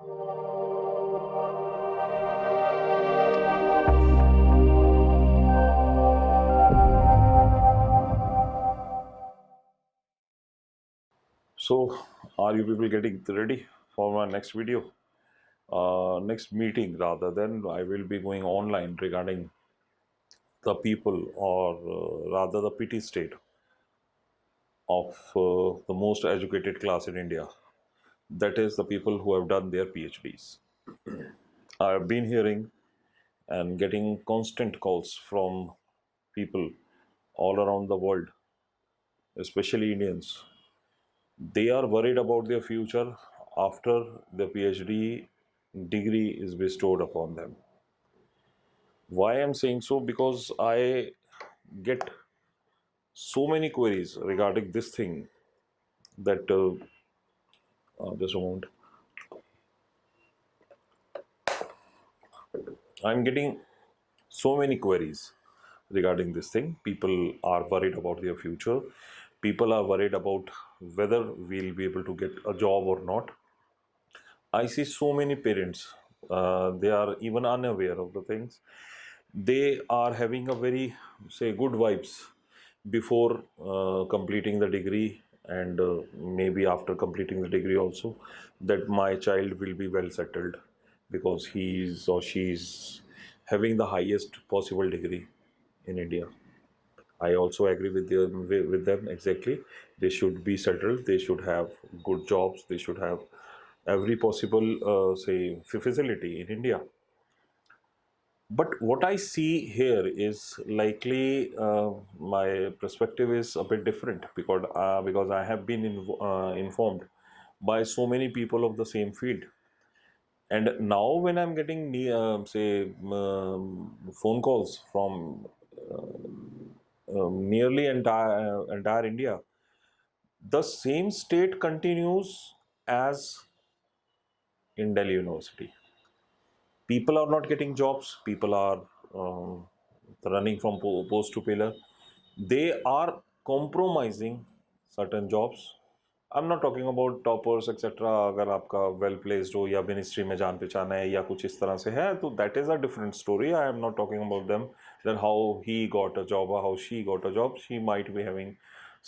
So, are you people getting ready for my next video? Next meeting, rather than I will be going online regarding the people, or rather the pity state of the most educated class in India. That is the people who have done their PhDs. I have been hearing and getting constant calls from people all around the world, especially Indians. They are worried about their future after the PhD degree is bestowed upon them. Why I'm saying so? Because I get so many queries regarding this thing that just a moment. I'm getting so many queries regarding this thing. People are worried about their future. People are worried about whether we'll be able to get a job or not. I see so many parents. They are even unaware of the things. They are having a very, say, good vibes before completing the degree, and maybe after completing the degree also, that my child will be well settled because he's or she's having the highest possible degree in India. I also agree with them exactly. They should be settled. They should have good jobs. They should have every possible, say, facility in India. But what I see here is likely my perspective is a bit different because I have been informed by so many people of the same field, and now when I'm getting say phone calls from nearly entire India, the same state continues as in Delhi University. People are not getting jobs. People are running from post to pillar. They are compromising certain jobs. I'm not talking about toppers etcetera. अगर आपका well placed हो या ministry में जान पहचान है या कुछ इस तरह से है तो that is a different story. I am not talking about them that how he got a job or how she got a job. She might be having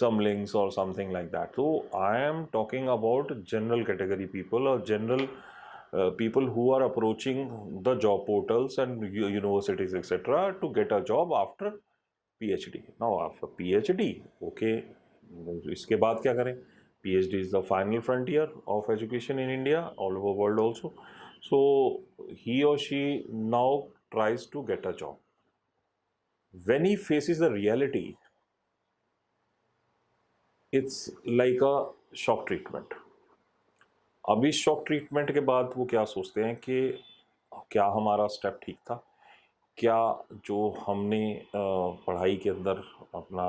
some links or something like that. So I am talking about general category people or general people who are approaching the job portals and universities etc. to get a job after PhD. Now after PhD, okay, इसके बाद क्या करें? PhD is the final frontier of education in India, all over world also. So he or she now tries to get a job. When he faces the reality, it's like a shock treatment. अब इस shock treatment के बाद वो क्या सोचते हैं कि क्या हमारा स्टेप ठीक था, क्या जो हमने पढ़ाई के अंदर अपना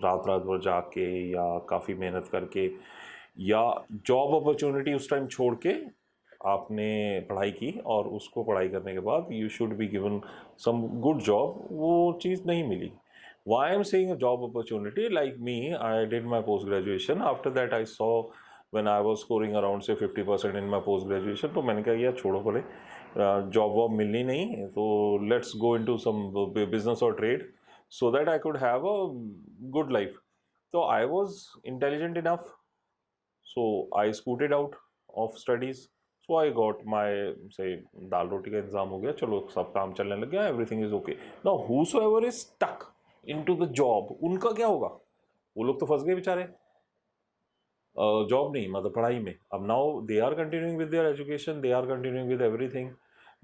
रात रात भर जाग के या काफ़ी मेहनत करके या जॉब अपॉर्चुनिटी उस टाइम छोड़ के आपने पढ़ाई की और उसको पढ़ाई करने के बाद you should be given some good job, वो चीज़ नहीं मिली. Why I am saying a job opportunity like me, I did my post graduation. After that I saw when I was scoring around से 50% इन माई पोस्ट ग्रेजुएशन, तो मैंने कहा यार छोड़ो पड़े, जॉब वॉब मिलनी नहीं, तो let's go into some business और trade so that I could have a good life. So I was intelligent enough, so I scooted out of studies. So I got my, say, दाल रोटी का इंतजाम हो गया, चलो सब काम चलने लग गया, everything is okay. Now whosoever is stuck into the job, उनका क्या होगा? वो लोग तो फंस गए बेचारे, जॉब नहीं मतलब पढ़ाई में. अब now they are continuing with their education, they are continuing with everything,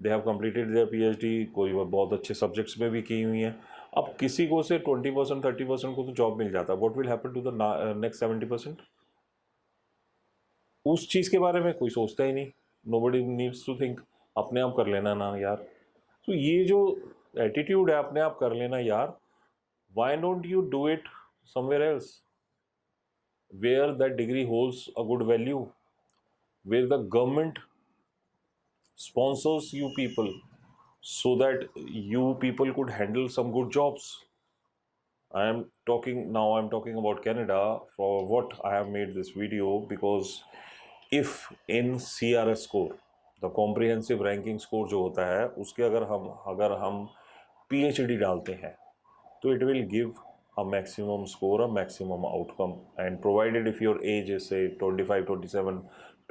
they have completed their PhD, कोई बहुत अच्छे सब्जेक्ट्स में भी की हुई हैं. अब किसी को से 20% 30% को तो जॉब मिल जाता है. What will happen to the next 70%? उस चीज़ के बारे में कोई सोचता ही नहीं. Nobody needs to think. अपने आप कर लेना ना यार. तो ये जो एटीट्यूड है अपने आप कर लेना यार, why don't you do it somewhere else where that degree holds a good value, where the government sponsors you people so that you people could handle some good jobs. I'm talking about Canada for what I have made this video, because if in CRS score, the comprehensive ranking score जो होता है उसके अगर हम PhD डालते हैं तो it will give a maximum score, a maximum outcome, and provided if your age is say 25, 27,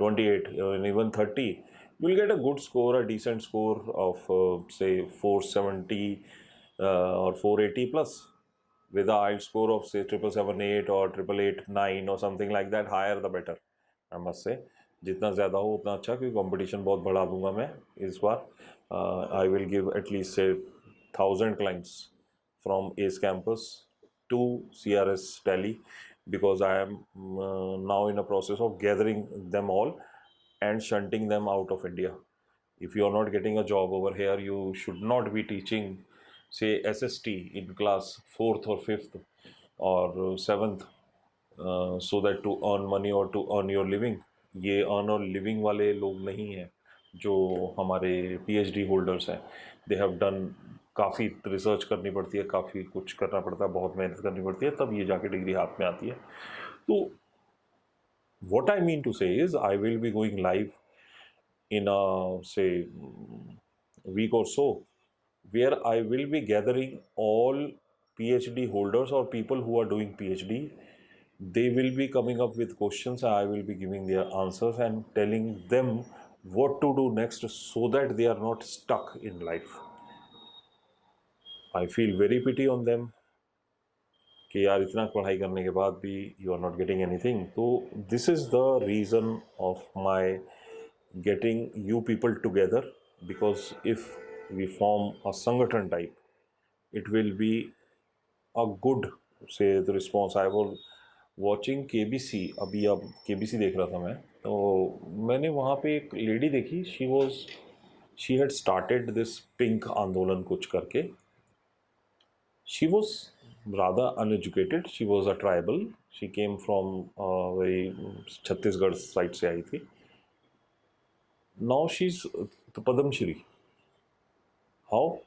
28, and even 30, you'll get a good score, a decent score of say 470 or 480 plus, with a IELTS score of say 778 or 888 or something like that. Higher the better, I must say. जितना ज़्यादा हो उतना अच्छा, क्योंकि competition बहुत बढ़ा दूंगा मैं इस बार. आई विल गिव एटलीस्ट से 1000 clients from ACE campus to CRS Tally, because I am now in a process of gathering them all and shunting them out of India. If you are not getting a job over here, you should not be teaching say SST in class 4th or 5th or 7th, so that to earn money or to earn your living. ये earn और living वाले लोग नहीं हैं जो हमारे PhD holders हैं. They have done, काफ़ी रिसर्च करनी पड़ती है, काफ़ी कुछ करना पड़ता है, बहुत मेहनत करनी पड़ती है, तब ये जाके डिग्री हाथ में आती है. तो what I mean to say is I will be going live in a say week or so, where I will be gathering all PhD holders or people who are doing PhD. They will be coming up with questions, I will be giving their answers and telling them what to do next so that they are not stuck in life. I feel very pity on them कि यार इतना पढ़ाई करने के बाद भी you are not getting anything. तो this is the reason of my getting you people together, because if we form a संगठन type, it will be a good से the response. I was watching KBC, अभी अब KBC देख रहा था मैं, तो मैंने वहाँ पे एक लेडी देखी. She had started this pink आंदोलन कुछ करके. She was rather uneducated. She was a tribal. She came from very Chhattisgarh side से आई थी. Now she's the Padam Shri. How?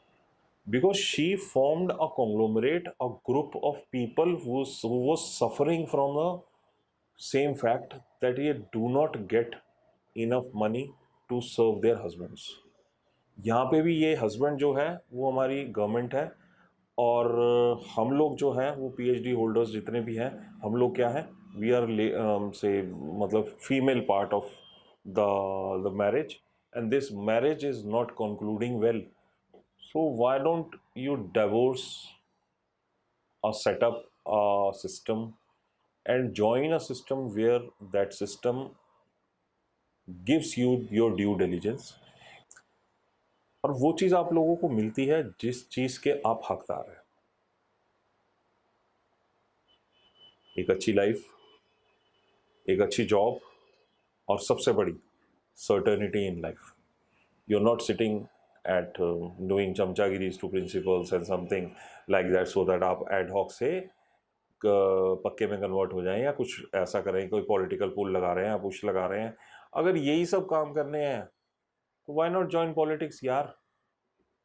Because she formed a conglomerate, a group of people who was suffering from the same fact that they do not get enough money to serve their husbands. यहाँ पे भी ये husband जो है वो हमारी government है, और हम लोग जो हैं वो PhD होल्डर्स जितने भी हैं, हम लोग क्या हैं, वी आर से मतलब female part of the marriage, and this marriage is not concluding well. So why don't you divorce a setup a system and join a system where that system gives you your due diligence, और वो चीज़ आप लोगों को मिलती है जिस चीज़ के आप हकदार हैं. एक अच्छी लाइफ, एक अच्छी जॉब, और सबसे बड़ी certainty in life. You are not sitting at doing चमचागिरीज to principals and something like that, so that आप एड हॉक से पक्के में कन्वर्ट हो जाएं या कुछ ऐसा करें. कोई पॉलिटिकल पुल लगा रहे हैं या पुश लगा रहे हैं. अगर यही सब काम करने हैं तो व्हाई नॉट जॉइन पॉलिटिक्स यार.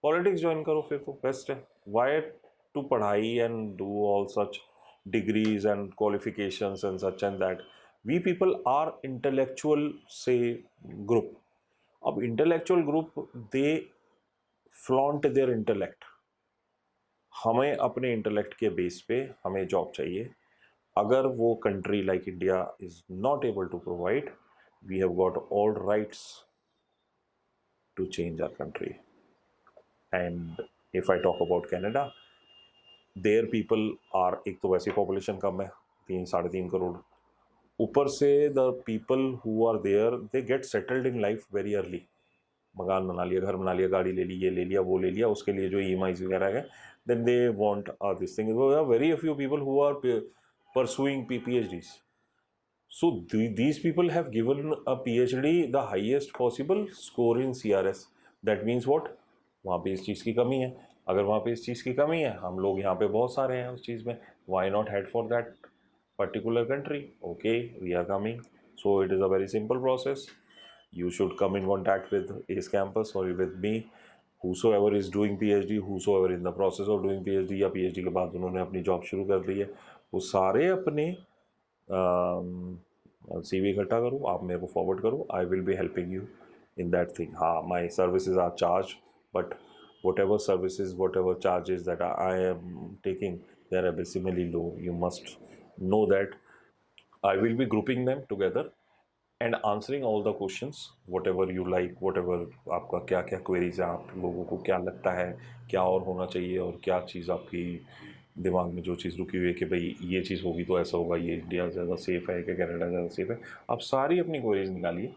पॉलिटिक्स ज्वाइन करो फिर तो बेस्ट है. वाई टू पढ़ाई and do all such degrees and qualifications and such and that. We people are intellectual से ग्रुप. अब intellectual group they flaunt their intellect. हमें अपने इंटेलेक्ट के बेस पे हमें जॉब चाहिए. अगर वो country like India is not able to provide, we have got all rights to change our country. And if I talk about Canada, their people are, एक तो वैसे पॉपुलेशन कम है, 3-3.5 करोड़, ऊपर से the people who are there, they get settled in life very early. मकान बना लिया, घर बना लिया, गाड़ी ले ली, ये ले लिया, वो ले लिया, उसके लिए जो EMIs वगैरह है, then they want this thing. There are very few people who are pursuing PhDs. So these people have given a PhD the highest possible score in CRS. That means what? वहाँ पे इस चीज़ की कमी है. अगर वहाँ पे इस चीज़ की कमी है, हम लोग यहाँ पे बहुत सारे हैं उस चीज़ में, why not head for that particular country. Okay, we are coming. So it is a very simple process. You should come in contact with ACE campus or with me. Whosoever is doing PhD, whosoever in the process of doing PhD या PhD के बाद उन्होंने अपनी job शुरू कर दी है, वो सारे अपने CV इकट्ठा करो, आप मेरे को फॉरवर्ड करो. I will be helping you in that thing. My services are charged, but whatever services, whatever charges that I am taking, they are abysmally low. You must know that. I will be grouping them together and answering all the questions, whatever you like, whatever आपका क्या क्या queries है, आप लोगों को क्या लगता है क्या और होना चाहिए, और क्या चीज़ आपकी दिमाग में जो चीज़ रुकी हुई है कि भाई ये चीज़ होगी तो ऐसा होगा, ये इंडिया ज़्यादा सेफ़ है कि कनाडा ज़्यादा सेफ़ है, आप सारी अपनी क्वेरीज निकालिए,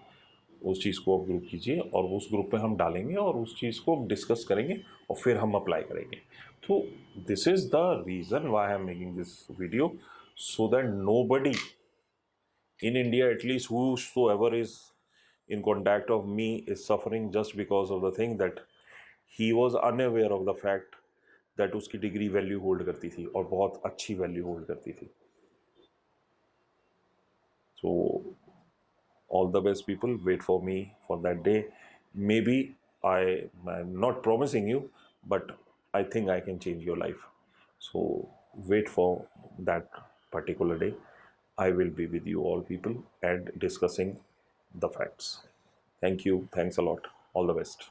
उस चीज़ को आप ग्रुप कीजिए और उस ग्रुप में हम डालेंगे और उस चीज़ को डिस्कस करेंगे और फिर हम अप्लाई करेंगे. तो this is the reason why I am making this video, so that nobody in India, at least whosoever is in contact of me, is suffering just because of the thing that he was unaware of the fact that उसकी degree value hold करती थी और बहुत अच्छी value hold करती थी. So all the best people, wait for me for that day. Maybe I'm not promising you, but I think I can change your life. So wait for that particular day. I will be with you all people and discussing the facts. Thank you. Thanks a lot. All the best.